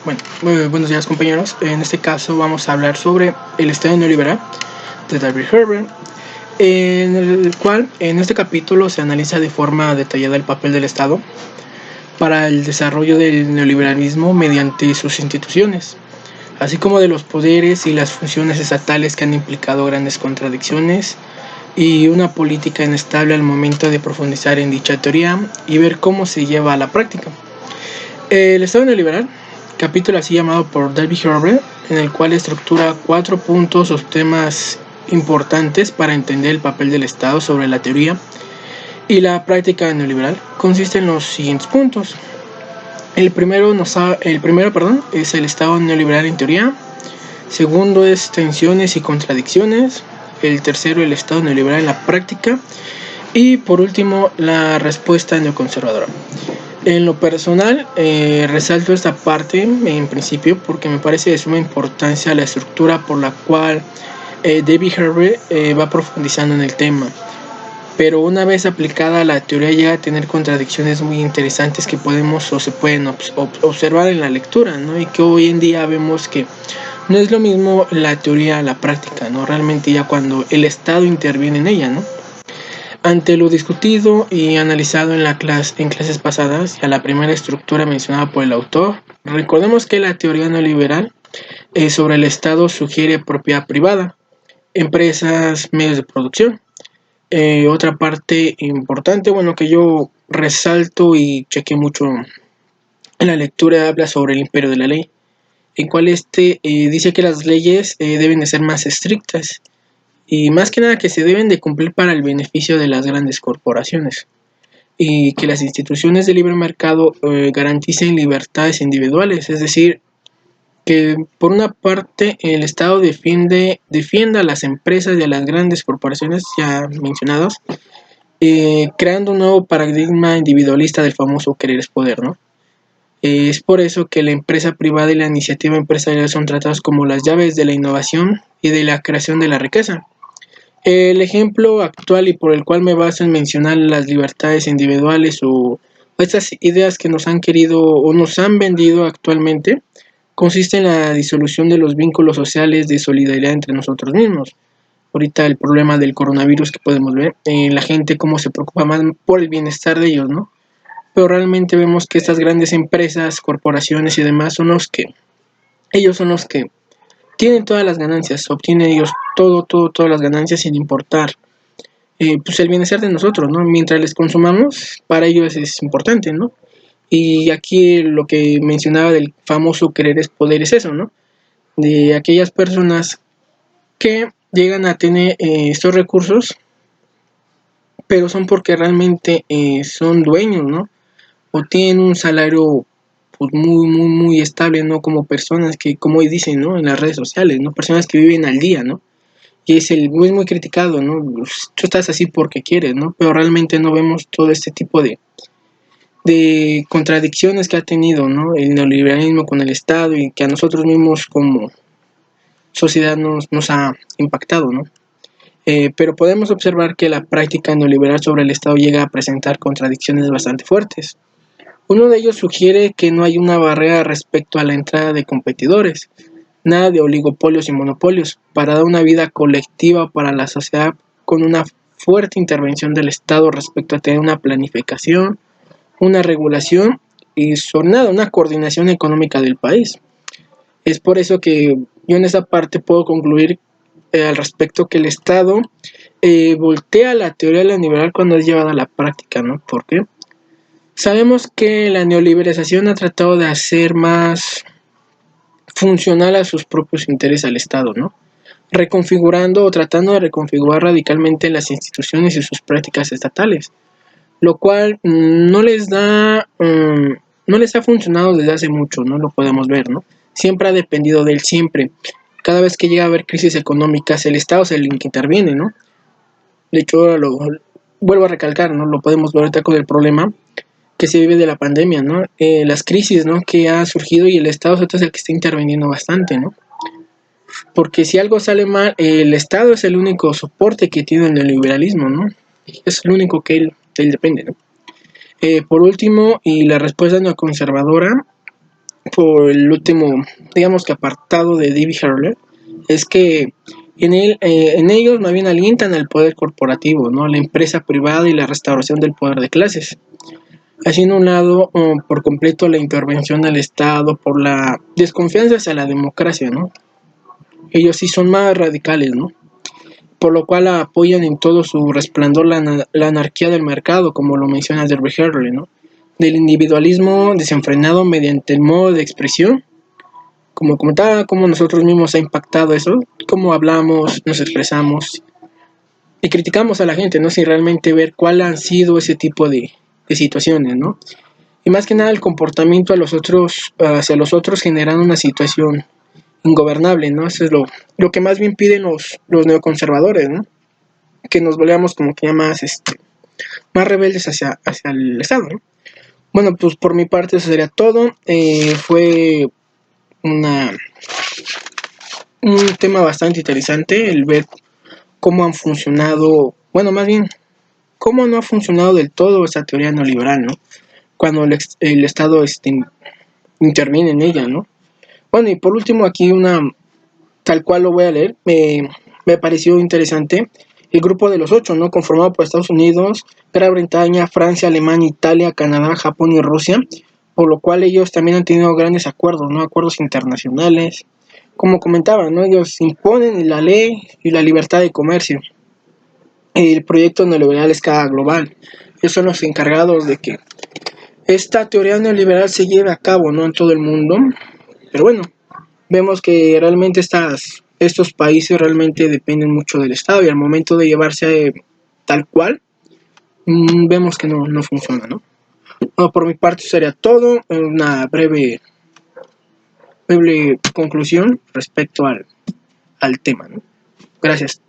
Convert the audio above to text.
Buenos días compañeros. En este caso vamos a hablar sobre el Estado neoliberal de David Herbert, en el cual en este capítulo se analiza de forma detallada el papel del Estado para el desarrollo del neoliberalismo mediante sus instituciones, así como de los poderes y las funciones estatales que han implicado grandes contradicciones y una política inestable al momento de profundizar en dicha teoría y ver cómo se lleva a la práctica. El Estado neoliberal, capítulo así llamado por David Herbert, en el cual estructura 4 puntos o temas importantes para entender el papel del Estado sobre la teoría y la práctica neoliberal, consiste en los siguientes puntos. El primero es el Estado neoliberal en teoría. Segundo es tensiones y contradicciones. El tercero, el Estado neoliberal en la práctica. Y por último, la respuesta neoconservadora. En lo personal, resalto esta parte en principio porque me parece de suma importancia la estructura por la cual David Herbert va profundizando en el tema. Pero una vez aplicada, la teoría llega a tener contradicciones muy interesantes que podemos o se pueden observar en la lectura, ¿no? Y que hoy en día vemos que no es lo mismo la teoría a la práctica, ¿no? Realmente ya cuando el Estado interviene en ella, ¿no? Ante lo discutido y analizado en clases pasadas y a la primera estructura mencionada por el autor, recordemos que la teoría neoliberal sobre el Estado sugiere propiedad privada, empresas, medios de producción. Otra parte importante, que yo resalto y chequé mucho en la lectura, habla sobre el imperio de la ley, en cual dice que las leyes deben de ser más estrictas y más que nada que se deben de cumplir para el beneficio de las grandes corporaciones y que las instituciones de libre mercado garanticen libertades individuales, es decir, que por una parte el Estado defienda a las empresas y a las grandes corporaciones ya mencionadas, creando un nuevo paradigma individualista del famoso querer es poder, ¿no? Es por eso que la empresa privada y la iniciativa empresarial son tratados como las llaves de la innovación y de la creación de la riqueza. El ejemplo actual y por el cual me baso en mencionar las libertades individuales o estas ideas que nos han querido o nos han vendido actualmente consiste en la disolución de los vínculos sociales de solidaridad entre nosotros mismos. Ahorita el problema del coronavirus que podemos ver, la gente cómo se preocupa más por el bienestar de ellos, ¿no? Pero realmente vemos que estas grandes empresas, corporaciones y demás ellos son los que tienen todas las ganancias, obtienen ellos todas las ganancias sin importar pues el bienestar de nosotros, ¿no? Mientras les consumamos, para ellos es importante, ¿no? Y aquí lo que mencionaba del famoso querer es poder es eso, ¿no? De aquellas personas que llegan a tener estos recursos, pero son porque realmente son dueños, ¿no? O tienen un salario pues muy estable, ¿no? Como personas que, como dicen, ¿no? En las redes sociales, ¿no? Personas que viven al día, ¿no? Y es muy criticado, ¿no? Pues, tú estás así porque quieres, ¿no? Pero realmente no vemos todo este tipo de contradicciones que ha tenido, ¿no? El neoliberalismo con el Estado y que a nosotros mismos como sociedad nos ha impactado, ¿no? Pero podemos observar que la práctica neoliberal sobre el Estado llega a presentar contradicciones bastante fuertes. Uno de ellos sugiere que no hay una barrera respecto a la entrada de competidores, nada de oligopolios y monopolios, para dar una vida colectiva para la sociedad con una fuerte intervención del Estado respecto a tener una planificación, una regulación y sobre nada, una coordinación económica del país. Es por eso que yo en esa parte puedo concluir al respecto que el Estado voltea la teoría neoliberal cuando es llevada a la práctica, ¿no? ¿Por qué? Sabemos que la neoliberalización ha tratado de hacer más funcional a sus propios intereses al Estado, ¿no? Reconfigurando o tratando de reconfigurar radicalmente las instituciones y sus prácticas estatales, lo cual no les ha funcionado desde hace mucho, ¿no? Lo podemos ver, ¿no? Siempre ha dependido de él, siempre. Cada vez que llega a haber crisis económicas, el Estado es el que interviene, ¿no? De hecho, ahora vuelvo a recalcar, ¿no? Lo podemos ver ahorita con el problema que se vive de la pandemia, ¿no? Las crisis, ¿no? Que ha surgido y el Estado es el que está interviniendo bastante, ¿no? Porque si algo sale mal, el Estado es el único soporte que tiene el neoliberalismo, ¿no? Es el único que él depende, ¿no? Por último, y la respuesta neoconservadora, por el último, digamos que apartado de David Herler, es que en ellos más bien alientan al poder corporativo, ¿no? La empresa privada y la restauración del poder de clases, haciendo un lado por completo la intervención del Estado por la desconfianza hacia la democracia, ¿no? Ellos sí son más radicales, ¿no? Por lo cual apoyan en todo su resplandor la anarquía del mercado, como lo menciona Derby Herley, ¿no? Del individualismo desenfrenado mediante el modo de expresión, como comentaba, cómo nosotros mismos ha impactado eso, cómo hablamos, nos expresamos y criticamos a la gente, ¿no? Sin realmente ver cuál han sido ese tipo de situaciones, ¿no? Y más que nada el comportamiento a los otros, hacia los otros generando una situación ingobernable, ¿no? Eso es lo que más bien piden los neoconservadores, ¿no? Que nos volvamos como que ya más, más rebeldes hacia el Estado, ¿no? Bueno, pues por mi parte eso sería todo. Fue una, un tema bastante interesante el ver cómo han funcionado, bueno, más bien, cómo no ha funcionado del todo esta teoría neoliberal, ¿no? Cuando el Estado interviene en ella, ¿no? Bueno, y por último aquí una, tal cual lo voy a leer, me pareció interesante el grupo de los 8, ¿no? Conformado por Estados Unidos, Gran Bretaña, Francia, Alemania, Italia, Canadá, Japón y Rusia, por lo cual ellos también han tenido grandes acuerdos, ¿no? Acuerdos internacionales. Como comentaba, ¿no? Ellos imponen la ley y la libertad de comercio. El proyecto neoliberal a escala global. Ellos son los encargados de que esta teoría neoliberal se lleve a cabo, ¿no? En todo el mundo. Pero bueno, vemos que realmente estos países realmente dependen mucho del Estado y al momento de llevarse tal cual, vemos que no funciona, ¿no? Bueno, por mi parte sería todo, una breve conclusión respecto al tema, ¿no? Gracias.